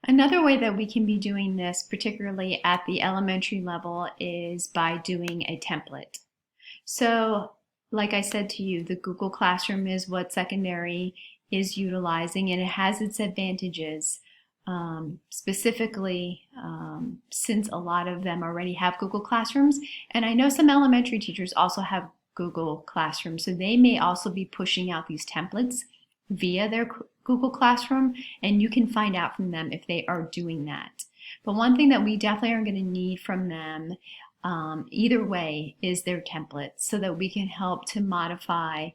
Another way that we can be doing this, particularly at the elementary level, is by doing a template. So, like I said to you, the Google Classroom is what secondary is utilizing, and it has its advantages. Specifically, since a lot of them already have Google Classrooms, and I know some elementary teachers also have Google Classroom, so they may also be pushing out these templates via their Google Classroom, and you can find out from them if they are doing that. But one thing that we definitely are going to need from them, either way, is their templates so that we can help to modify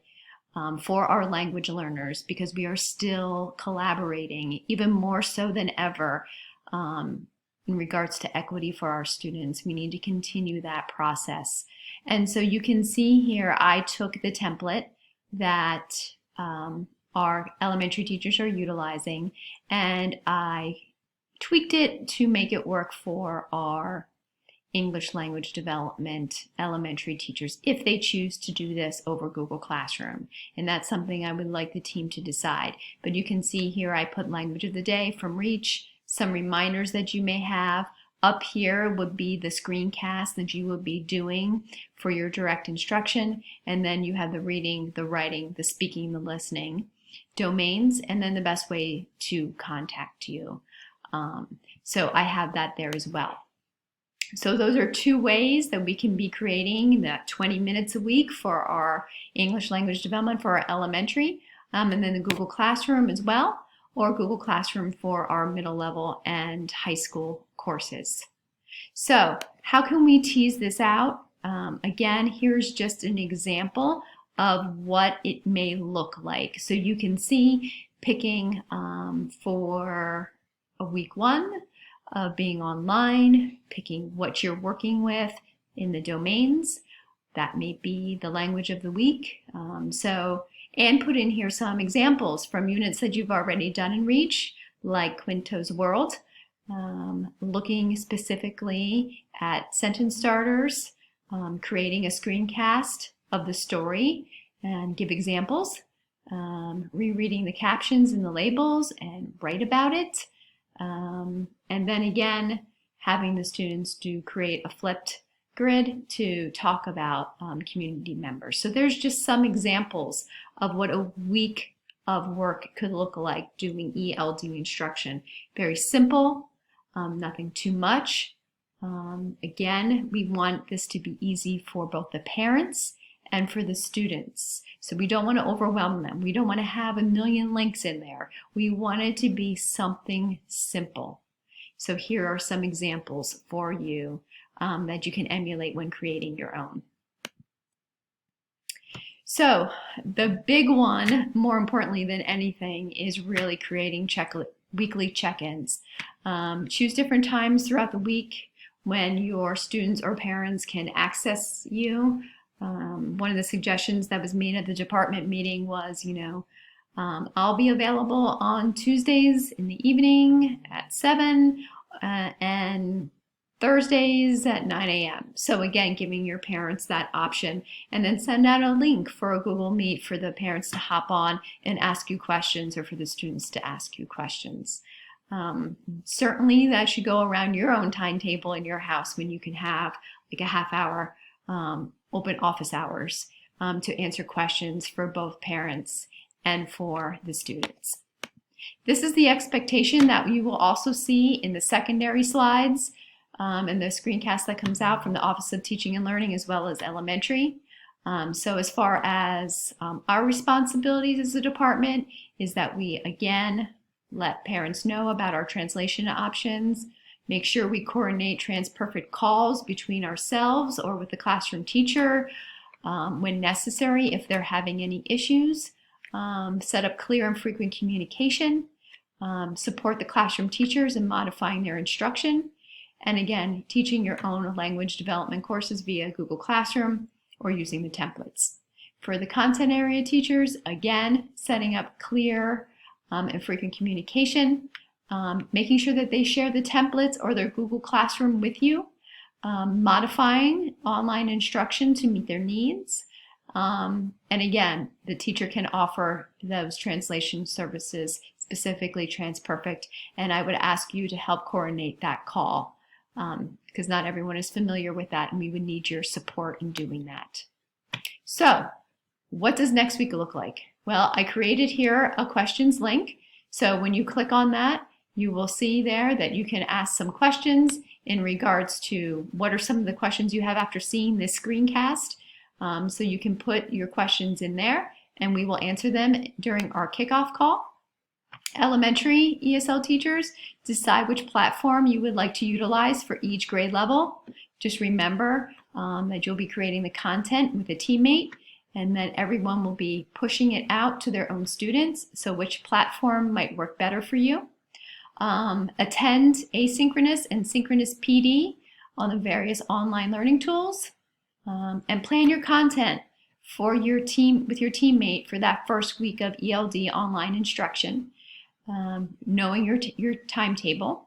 for our language learners, because we are still collaborating even more so than ever in regards to equity for our students. We need to continue that process. And so you can see here, I took the template that our elementary teachers are utilizing, and I tweaked it to make it work for our English language development elementary teachers if they choose to do this over Google Classroom. And that's something I would like the team to decide. But you can see here I put language of the day from Reach, some reminders that you may have. Up here would be the screencast that you would be doing for your direct instruction. And then you have the reading, the writing, the speaking, the listening, domains, and then the best way to contact you. So I have that there as well. So those are two ways that we can be creating that 20 minutes a week for our English language development for our elementary, and then the Google Classroom as well, or Google Classroom for our middle level and high school courses. So how can we tease this out? Again, here's just an example of what it may look like. So you can see picking for a week 1 of being online, picking what you're working with in the domains. That may be the language of the week. And put in here some examples from units that you've already done in Reach, like Quinto's World, looking specifically at sentence starters, creating a screencast of the story and give examples, rereading the captions and the labels and write about it. And then again, having the students create a flipped grid to talk about community members. So there's just some examples of what a week of work could look like doing ELD instruction. Very simple, nothing too much. Again, we want this to be easy for both the parents and for the students. So we don't want to overwhelm them. We don't want to have a million links in there. We want it to be something simple. So here are some examples for you that you can emulate when creating your own. So the big one, more importantly than anything, is really creating weekly check-ins. Choose different times throughout the week when your students or parents can access you. One of the suggestions that was made at the department meeting was, I'll be available on Tuesdays in the evening at 7 and Thursdays at 9 a.m. So again, giving your parents that option, and then send out a link for a Google Meet for the parents to hop on and ask you questions, or for the students to ask you questions. Certainly that should go around your own timetable in your house when you can have like a half hour open office hours to answer questions for both parents and for the students. This is the expectation that you will also see in the secondary slides and the screencast that comes out from the Office of Teaching and Learning, as well as elementary. So as far as our responsibilities as a department is that we, again, let parents know about our translation options, make sure we coordinate transperfect calls between ourselves or with the classroom teacher when necessary if they're having any issues, set up clear and frequent communication, support the classroom teachers in modifying their instruction, and again, teaching your own language development courses via Google Classroom or using the templates. For the content area teachers, again, setting up clear and frequent communication, making sure that they share the templates or their Google Classroom with you, modifying online instruction to meet their needs. And again, the teacher can offer those translation services specifically TransPerfect, and I would ask you to help coordinate that call because not everyone is familiar with that, and we would need your support in doing that. So, what does next week look like? Well, I created here a questions link. So when you click on that, you will see there that you can ask some questions in regards to what are some of the questions you have after seeing this screencast. So you can put your questions in there and we will answer them during our kickoff call. Elementary ESL teachers, decide which platform you would like to utilize for each grade level. Just remember that you'll be creating the content with a teammate and that everyone will be pushing it out to their own students. So which platform might work better for you? Attend asynchronous and synchronous PD on the various online learning tools, and plan your content for your team with your teammate for that first week of ELD online instruction, knowing your timetable.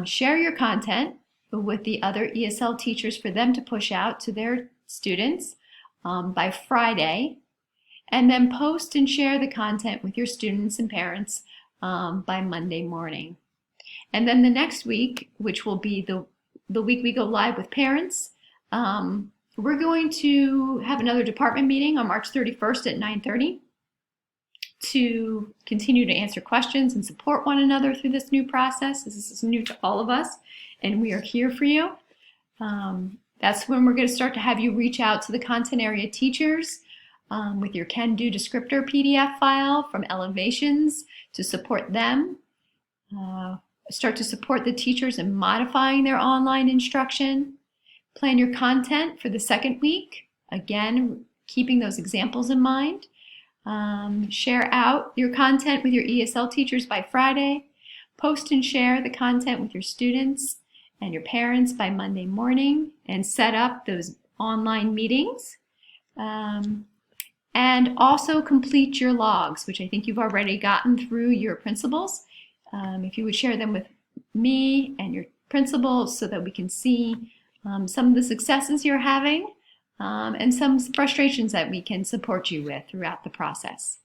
Share your content with the other ESL teachers for them to push out to their students by Friday, and then post and share the content with your students and parents by Monday morning. And then the next week, which will be the week we go live with parents, we're going to have another department meeting on March 31st at 9:30 to continue to answer questions and support one another through this new process. This is new to all of us, and we are here for you. That's when we're going to start to have you reach out to the content area teachers with your can-do descriptor PDF file from Elevations to support them. Start to support the teachers in modifying their online instruction. Plan your content for the second week. Again, keeping those examples in mind. Share out your content with your ESL teachers by Friday. Post and share the content with your students and your parents by Monday morning, and set up those online meetings. And also complete your logs, which I think you've already gotten through your principals. If you would share them with me and your principals so that we can see some of the successes you're having and some frustrations that we can support you with throughout the process.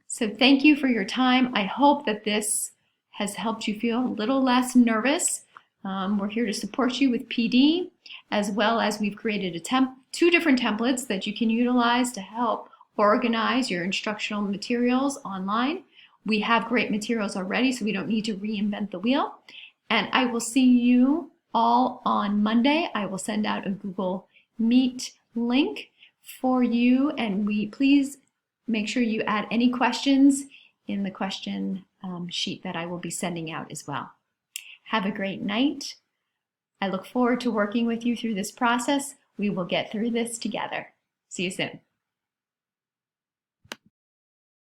So thank you for your time. I hope that this has helped you feel a little less nervous. We're here to support you with PD, as well as we've created two different templates that you can utilize to help organize your instructional materials online. We have great materials already, so we don't need to reinvent the wheel. And I will see you all on Monday. I will send out a Google Meet link for you, and please make sure you add any questions in the question sheet that I will be sending out as well. Have a great night. I look forward to working with you through this process. We will get through this together. See you soon.